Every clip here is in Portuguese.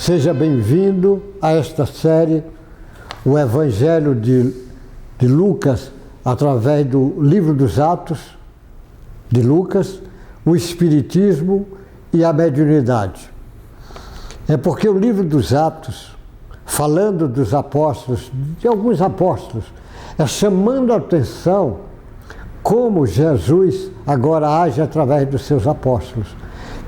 Seja bem-vindo a esta série, o Evangelho de Lucas, através do livro dos Atos de Lucas, o Espiritismo e a mediunidade. É porque o livro dos Atos, falando dos apóstolos, de alguns apóstolos, é chamando a atenção como Jesus agora age através dos seus apóstolos.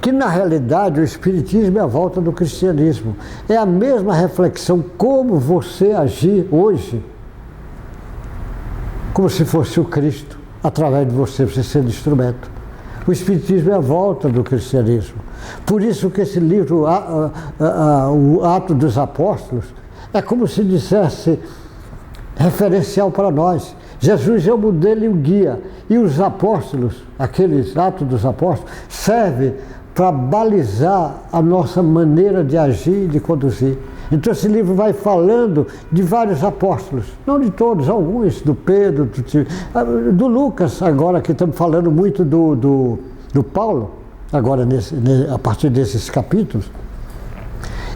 Que na realidade o Espiritismo é a volta do cristianismo. É a mesma reflexão como você agir hoje, como se fosse o Cristo, através de você sendo instrumento. O Espiritismo é a volta do cristianismo. Por isso que esse livro, o Ato dos Apóstolos, é como se dissesse referencial para nós. Jesus é o modelo e o guia. E os apóstolos, aqueles Atos dos Apóstolos, servem para balizar a nossa maneira de agir e de conduzir. Então esse livro vai falando de vários apóstolos, não de todos, alguns, do Pedro, do Lucas, agora que estamos falando muito do Paulo, agora a partir desses capítulos.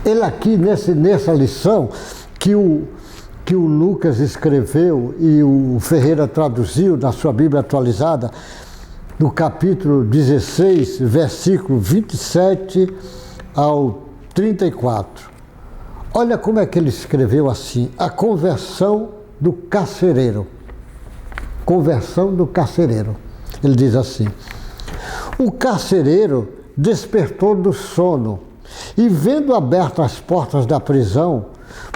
Ele aqui, nessa lição, que o Lucas escreveu e o Ferreira traduziu na sua Bíblia atualizada, no capítulo 16, versículo 27 ao 34. Olha como é que ele escreveu assim: a conversão do carcereiro. Conversão do carcereiro. Ele diz assim: o carcereiro despertou do sono e, vendo abertas as portas da prisão,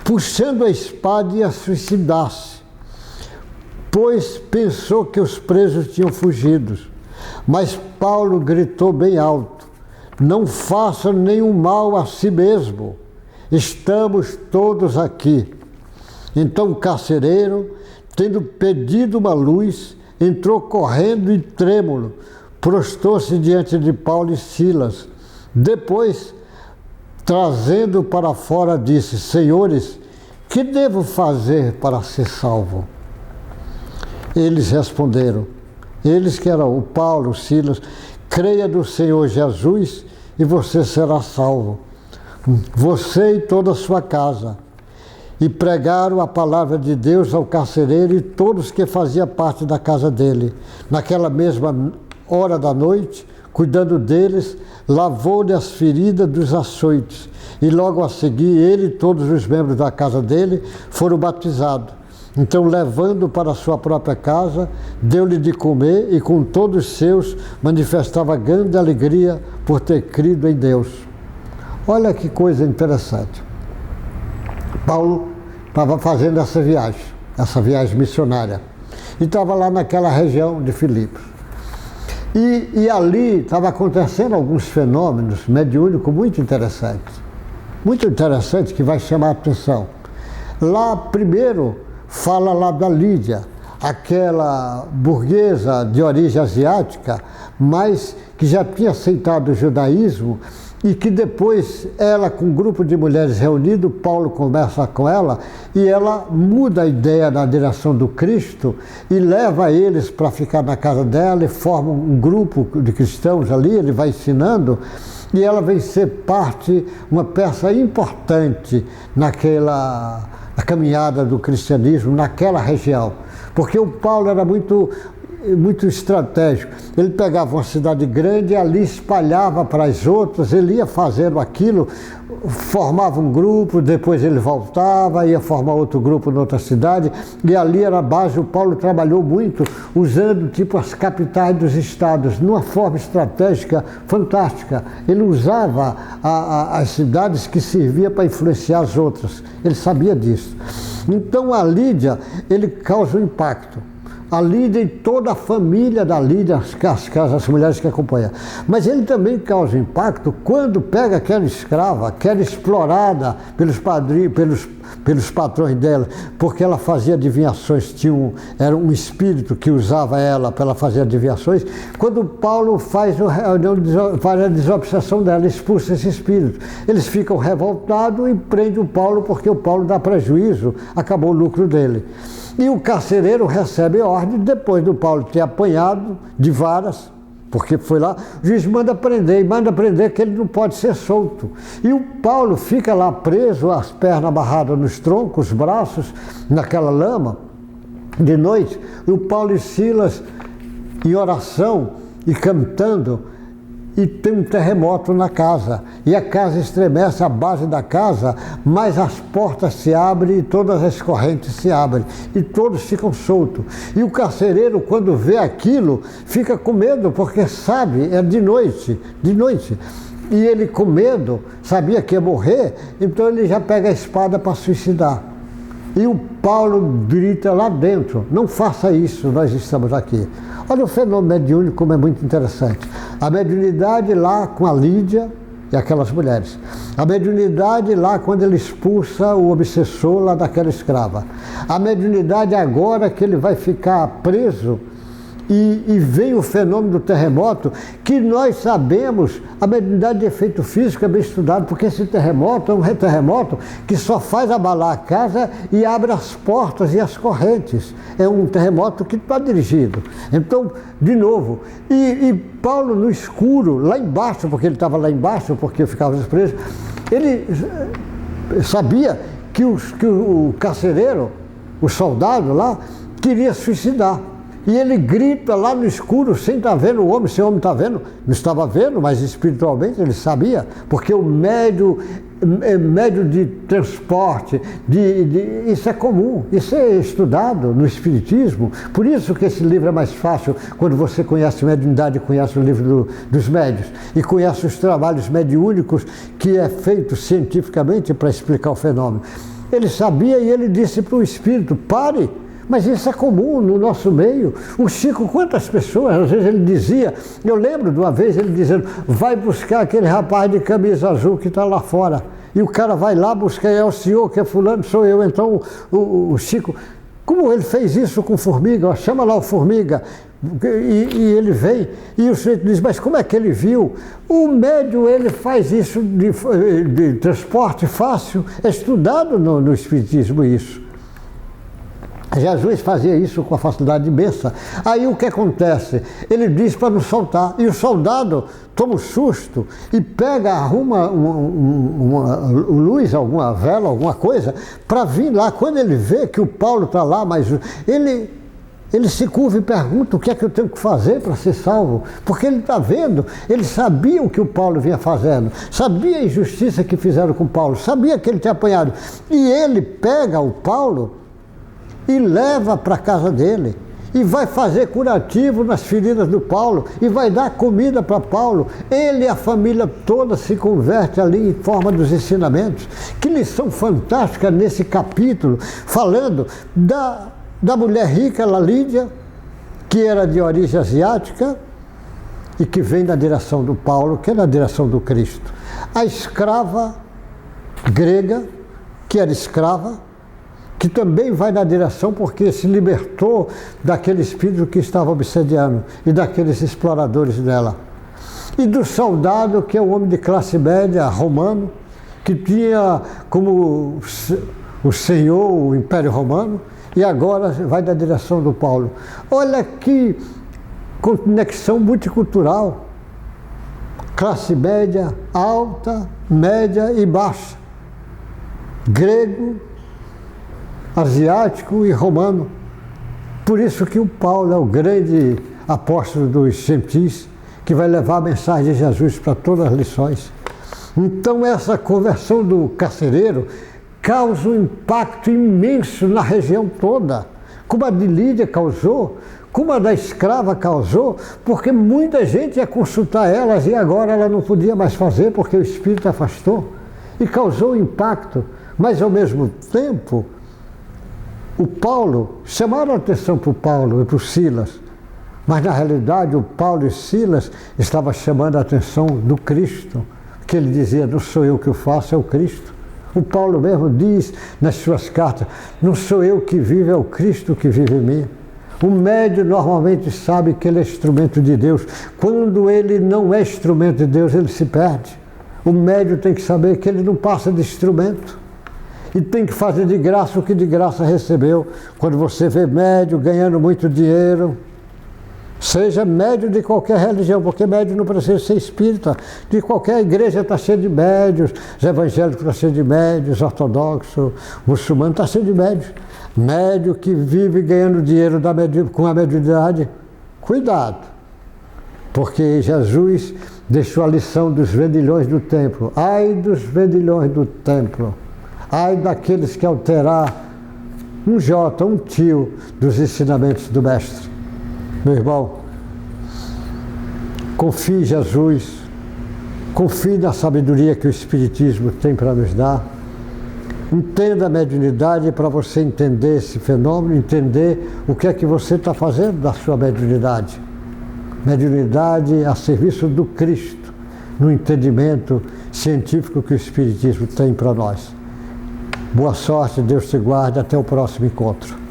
puxando a espada, ia suicidar-se, pois pensou que os presos tinham fugido. Mas Paulo gritou bem alto: não faça nenhum mal a si mesmo, estamos todos aqui. Então o carcereiro, tendo pedido uma luz, entrou correndo e trêmulo, prostrou-se diante de Paulo e Silas. Depois, trazendo para fora, disse: senhores, que devo fazer para ser salvo? Eles responderam, eles que eram o Paulo, o Silas: creia no Senhor Jesus e você será salvo, você e toda a sua casa. E pregaram a palavra de Deus ao carcereiro e todos que faziam parte da casa dele. Naquela mesma hora da noite, cuidando deles, lavou-lhe as feridas dos açoites. E logo a seguir, ele e todos os membros da casa dele foram batizados. Então, levando para a sua própria casa, deu-lhe de comer e com todos os seus manifestava grande alegria por ter crido em Deus. Olha que coisa interessante. Paulo estava fazendo essa viagem missionária, e estava lá naquela região de Filipos. E ali estava acontecendo alguns fenômenos mediúnicos muito interessantes que vai chamar a atenção. Lá, primeiro, fala lá da Lídia, aquela burguesa de origem asiática, mas que já tinha aceitado o judaísmo e que depois ela, com um grupo de mulheres reunido, Paulo conversa com ela e ela muda a ideia na direção do Cristo e leva eles para ficar na casa dela e forma um grupo de cristãos ali, ele vai ensinando e ela vem ser uma peça importante naquela a caminhada do cristianismo naquela região, porque o Paulo era muito estratégico. Ele pegava uma cidade grande e ali espalhava para as outras, ele ia fazendo aquilo, formava um grupo, depois ele voltava, ia formar outro grupo em outra cidade, e ali era a base. O Paulo trabalhou muito usando as capitais dos estados, numa forma estratégica fantástica. Ele usava as cidades que serviam para influenciar as outras, ele sabia disso. Então a Lídia, ele causa um impacto. A Lídia e toda a família da Lídia, as mulheres que acompanham. Mas ele também causa impacto quando pega aquela escrava, que era explorada pelos patrões dela, porque ela fazia adivinhações, era um espírito que usava ela para ela fazer adivinhações. Quando Paulo faz a desobsessão dela, expulsa esse espírito. Eles ficam revoltados e prendem o Paulo, porque o Paulo dá prejuízo, acabou o lucro dele. E o carcereiro recebe ordem, depois do Paulo ter apanhado de varas, porque foi lá, o juiz manda prender, e manda prender que ele não pode ser solto. E o Paulo fica lá preso, as pernas amarradas nos troncos, os braços naquela lama, de noite, e o Paulo e Silas em oração e cantando, e tem um terremoto na casa, e a casa estremece, a base da casa, mas as portas se abrem e todas as correntes se abrem, e todos ficam soltos. E o carcereiro, quando vê aquilo, fica com medo, porque sabe, é de noite, e ele com medo, sabia que ia morrer, então ele já pega a espada para suicidar. E o Paulo grita lá dentro, não faça isso, nós estamos aqui. Olha o fenômeno mediúnico como é muito interessante. A mediunidade lá com a Lídia e aquelas mulheres. A mediunidade lá quando ele expulsa o obsessor lá daquela escrava. A mediunidade agora que ele vai ficar preso e vem o fenômeno do terremoto, que nós sabemos, a mediunidade de efeito físico é bem estudado, porque esse terremoto é um terremoto que só faz abalar a casa e abre as portas e as correntes. É um terremoto que está dirigido. Então, de novo, e Paulo no escuro, lá embaixo, porque ele estava lá embaixo, porque ficava preso, ele sabia que o carcereiro, o soldado lá, queria suicidar. E ele grita lá no escuro, sem estar vendo o homem, se o homem está vendo, não estava vendo, mas espiritualmente ele sabia, porque o médio de transporte, isso é comum, isso é estudado no Espiritismo, por isso que esse livro é mais fácil, quando você conhece mediunidade, conhece o livro dos médiuns, e conhece os trabalhos mediúnicos, que é feito cientificamente para explicar o fenômeno. Ele sabia e ele disse para o espírito, pare. Mas isso é comum no nosso meio. O Chico, quantas pessoas, às vezes ele dizia, eu lembro de uma vez ele dizendo, vai buscar aquele rapaz de camisa azul que está lá fora. E o cara vai lá buscar, é o senhor que é fulano, sou eu. Então o Chico, como ele fez isso com formiga, chama lá o formiga, e ele vem, e o sujeito diz, mas como é que ele viu? O médium, ele faz isso de transporte fácil, é estudado no Espiritismo isso. Jesus fazia isso com a facilidade imensa. Aí o que acontece? Ele diz para não soltar. E o soldado toma um susto e pega, arruma uma luz, alguma vela, alguma coisa, para vir lá. Quando ele vê que o Paulo está lá, mas ele se curva e pergunta o que é que eu tenho que fazer para ser salvo. Porque ele está vendo, ele sabia o que o Paulo vinha fazendo, sabia a injustiça que fizeram com o Paulo, sabia que ele tinha apanhado. E ele pega o Paulo e leva para a casa dele, e vai fazer curativo nas feridas do Paulo, e vai dar comida para Paulo. Ele e a família toda se converte ali em forma dos ensinamentos. Que lição fantástica nesse capítulo, falando da mulher rica, a Lídia, que era de origem asiática, e que vem na direção do Paulo, que é na direção do Cristo. A escrava grega, que era escrava, que também vai na direção porque se libertou daquele espírito que estava obsediando e daqueles exploradores dela. E do soldado, que é um homem de classe média, romano, que tinha como o senhor o Império Romano, e agora vai na direção do Paulo. Olha que conexão multicultural. Classe média, alta, média e baixa. Grego, asiático e romano. Por isso que o Paulo é o grande apóstolo dos gentis, que vai levar a mensagem de Jesus para todas as lições. Então essa conversão do carcereiro causa um impacto imenso na região toda, como a de Lídia causou, como a da escrava causou, porque muita gente ia consultar elas e agora ela não podia mais fazer porque o espírito afastou, e causou impacto, mas ao mesmo tempo o Paulo, chamaram a atenção para o Paulo e para o Silas, mas na realidade o Paulo e Silas estavam chamando a atenção do Cristo, que ele dizia, não sou eu que o faço, é o Cristo. O Paulo mesmo diz nas suas cartas, não sou eu que vivo, é o Cristo que vive em mim. O médium normalmente sabe que ele é instrumento de Deus. Quando ele não é instrumento de Deus, ele se perde. O médium tem que saber que ele não passa de instrumento. E tem que fazer de graça o que de graça recebeu. Quando você vê médium ganhando muito dinheiro, Seja médium de qualquer religião, porque médium não precisa ser espírita. De qualquer igreja está cheio de médios, os evangélicos estão cheios de médios, ortodoxos, muçulmanos estão cheios de médios. Médio que vive ganhando dinheiro com a mediunidade, cuidado, porque Jesus deixou a lição dos vendilhões do templo. Ai dos vendilhões do templo, ai daqueles que alterar um jota, um tio dos ensinamentos do Mestre. Meu irmão, confie em Jesus, confie na sabedoria que o Espiritismo tem para nos dar. Entenda a mediunidade para você entender esse fenômeno, entender o que é que você está fazendo da sua mediunidade. Mediunidade a serviço do Cristo, no entendimento científico que o Espiritismo tem para nós. Boa sorte, Deus te guarde, até o próximo encontro.